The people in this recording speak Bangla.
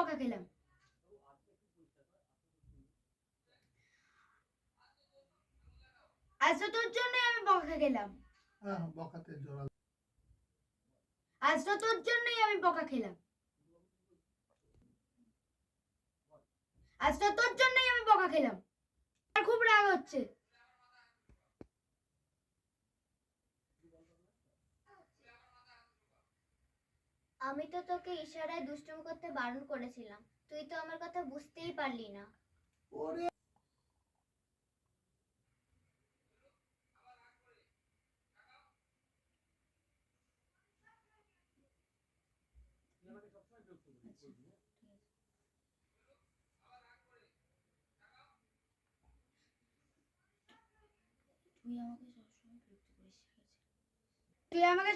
বকা খেলাম। আজ তো তোর জন্যই আমি বকা খেলাম। বকাতে জোরাল। আজ তো তোর জন্যই আমি বকা খেলাম। আজ তো তোর জন্যই আমি বকা খেলাম। আমার খুব রাগ হচ্ছে। আমি তো তোকে ইশারায় দুষ্টুমি করতে বারণ করেছিলাম, তুই তো আমার কথা বুঝতেই পারলি না। ওরে তুই আমাকে